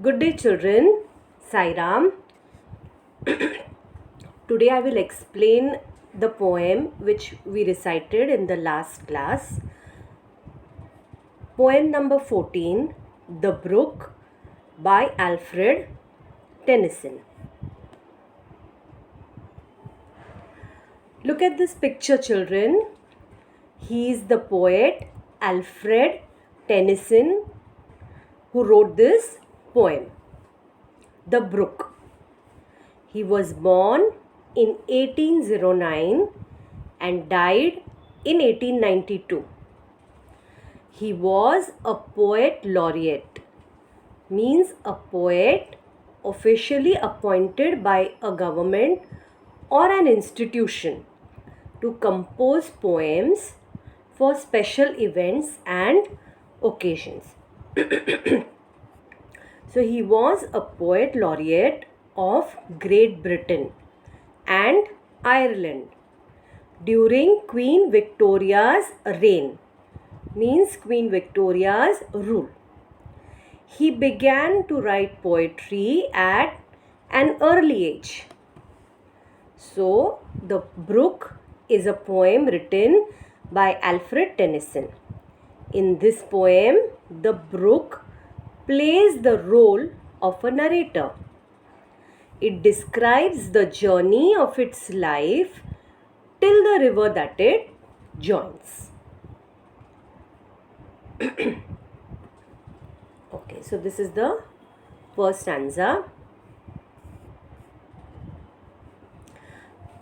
Good day, children. Sairam. Today I will explain the poem which we recited in the last class. Poem number 14, The Brook by Alfred Tennyson. Look at this picture, children. He is the poet Alfred Tennyson who wrote this poem, The Brook. He was born in 1809 and died in 1892. He was a poet laureate, means a poet officially appointed by a government or an institution to compose poems for special events and occasions. So he was a poet laureate of Great Britain and Ireland during Queen Victoria's reign, means Queen Victoria's rule. He began to write poetry at an early age. So, The Brook is a poem written by Alfred Tennyson. In this poem, the brook plays the role of a narrator. It describes the journey of its life till the river that it joins. Okay, so this is the first stanza.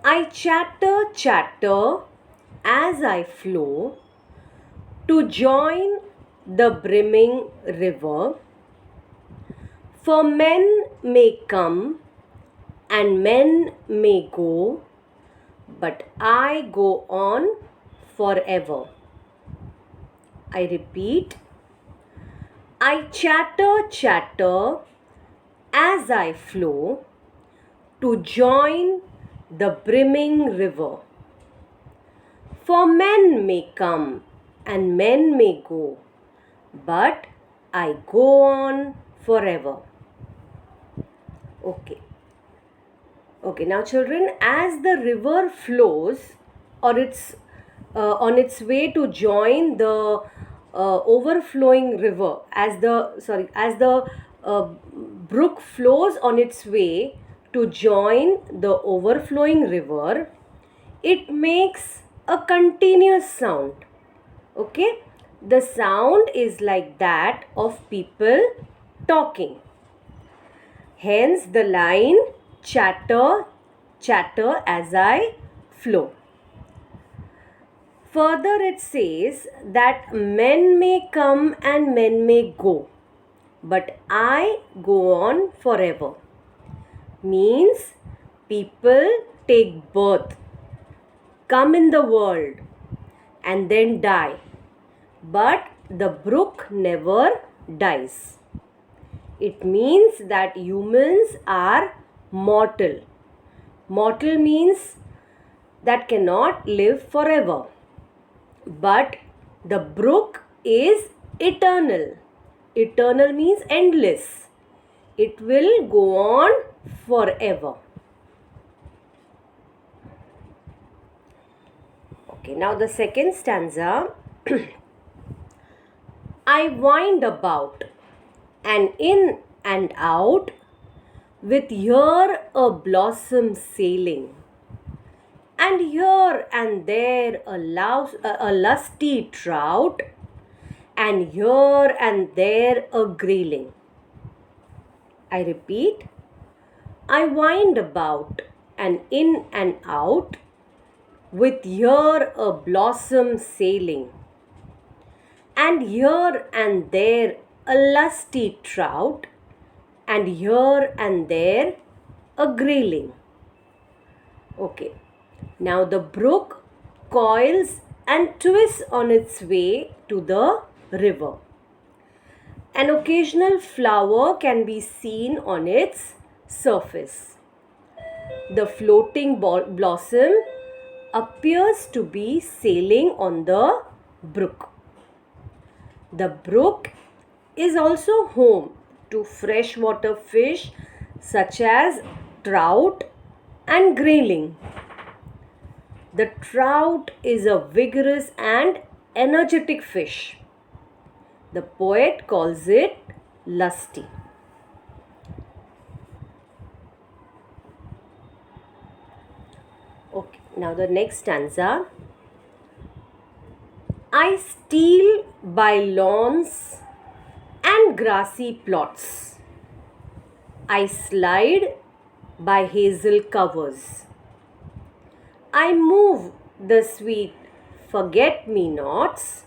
I chatter as I flow to join the brimming river. For men may come and men may go, but I go on forever. I repeat, I chatter as I flow to join the brimming river. For men may come and men may go, but I go on forever. Okay, now children, as the river flows or it's on its way to join the overflowing river, as the brook flows on its way to join the overflowing river, it makes a continuous sound. Okay, the sound is like that of people talking. Hence the line chatter as I flow. Further it says that men may come and men may go, but I go on forever. Means people take birth, come in the world and then die, but the brook never dies. It means that humans are mortal. Mortal means that cannot live forever. But the brook is eternal. Eternal means endless. It will go on forever. Okay, now the second stanza. I wind about and in and out with here a blossom sailing, and here and there a lusty trout, and here and there a grayling. I repeat, I wind about and in and out with here a blossom sailing, and here and there a lusty trout, and here and there a grayling. Okay, now the brook coils and twists on its way to the river. An occasional flower can be seen on its surface. The floating blossom appears to be sailing on the brook. The brook is also home to freshwater fish such as trout and grayling. The trout is a vigorous and energetic fish. The poet calls it lusty. Okay, now the next stanza. I steal by lawns and grassy plots. I slide by hazel covers. I move the sweet forget-me-nots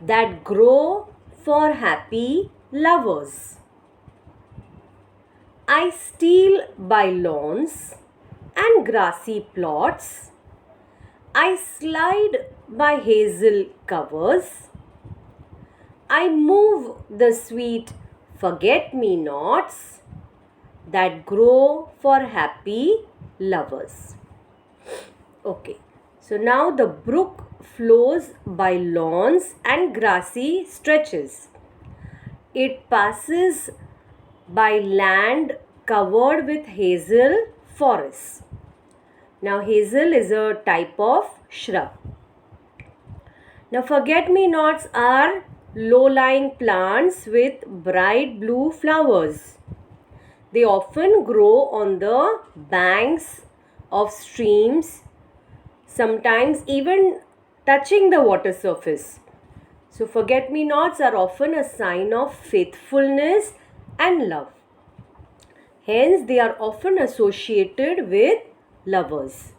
that grow for happy lovers. I steal by lawns and grassy plots. I slide by hazel covers. I move the sweet forget-me-nots that grow for happy lovers. Okay, so now the brook flows by lawns and grassy stretches. It passes by land covered with hazel forests. Now hazel is a type of shrub. Now forget-me-nots are low-lying plants with bright blue flowers. They often grow on the banks of streams, sometimes even touching the water surface. So forget-me-nots are often a sign of faithfulness and love. Hence, they are often associated with lovers.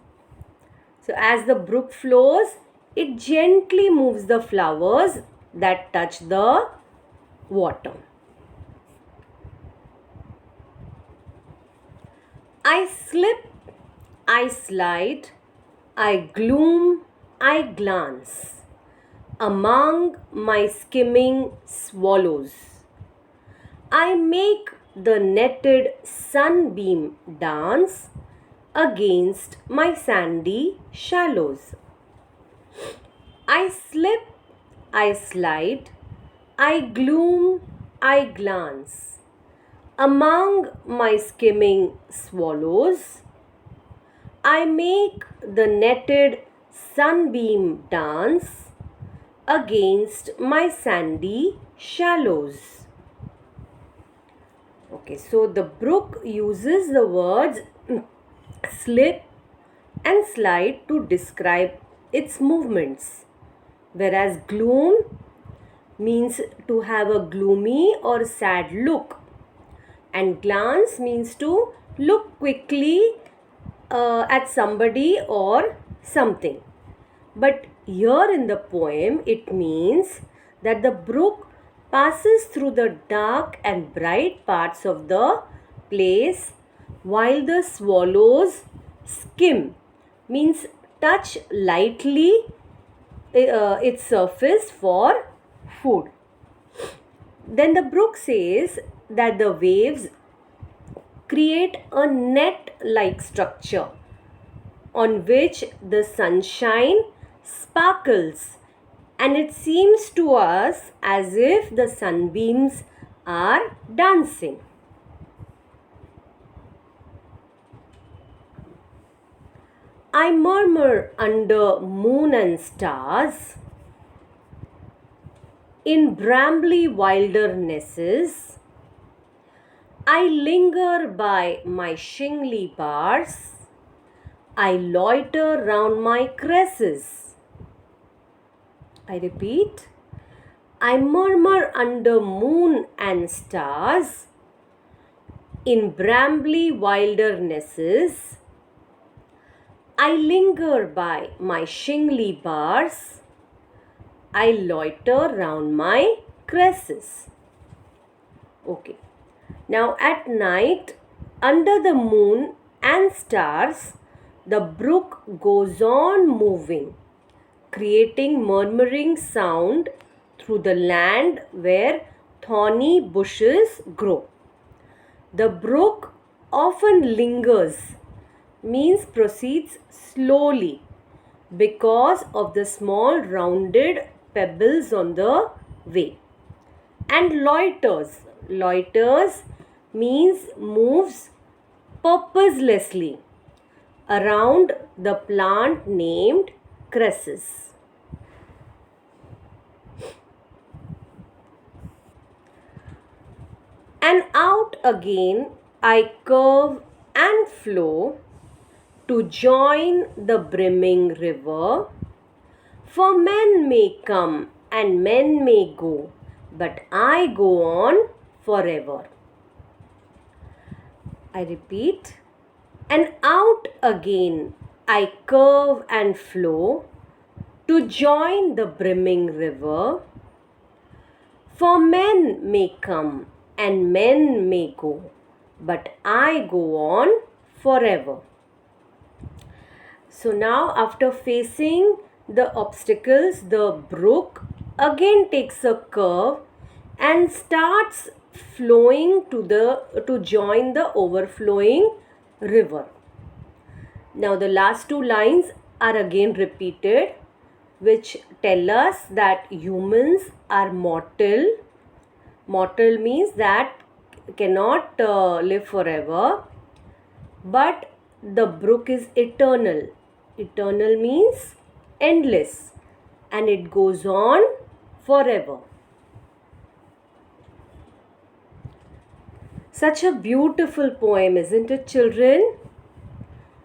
So as the brook flows, it gently moves the flowers that touch the water. I slip, I slide, I gloom, I glance among my skimming swallows. I make the netted sunbeam dance against my sandy shallows. I slip, I slide, I gloom, I glance among my skimming swallows. I make the netted sunbeam dance against my sandy shallows. Okay, so the brook uses the words slip and slide to describe its movements, whereas gloom means to have a gloomy or sad look, and glance means to look quickly at somebody or something. But here in the poem, it means that the brook passes through the dark and bright parts of the place while the swallows skim, means touch lightly its surface for food. Then the brook says that the waves create a net-like structure on which the sunshine sparkles, and it seems to us as if the sunbeams are dancing. I murmur under moon and stars in brambly wildernesses. I linger by my shingly bars. I loiter round my cresses. I repeat, I murmur under moon and stars in brambly wildernesses. I linger by my shingly bars. I loiter round my cresses. Okay. Now at night, under the moon and stars, the brook goes on moving, creating murmuring sound through the land where thorny bushes grow. The brook often lingers, means proceeds slowly because of the small rounded pebbles on the way, and loiters. Loiters means moves purposelessly around the plant named crassus. And out again I curve and flow to join the brimming river. For men may come and men may go, but I go on forever. I repeat, and out again I curve and flow to join the brimming river. For men may come and men may go, but I go on forever. So now, after facing the obstacles, the brook again takes a curve and starts flowing to join the overflowing river. Now the last two lines are again repeated, which tell us that humans are mortal. Mortal means that cannot live forever, but the brook is eternal. Eternal means endless, and it goes on forever. Such a beautiful poem, isn't it, children?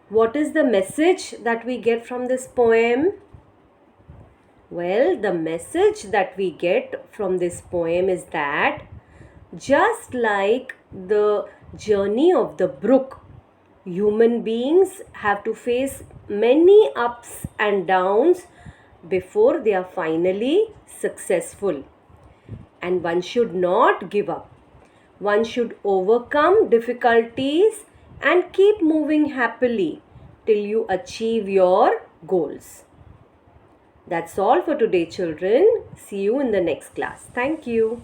What is the message that we get from this poem? Well, the message that we get from this poem is that just like the journey of the brook, human beings have to face many ups and downs before they are finally successful. And one should not give up. One should overcome difficulties and keep moving happily till you achieve your goals. That's all for today, children. See you in the next class. Thank you.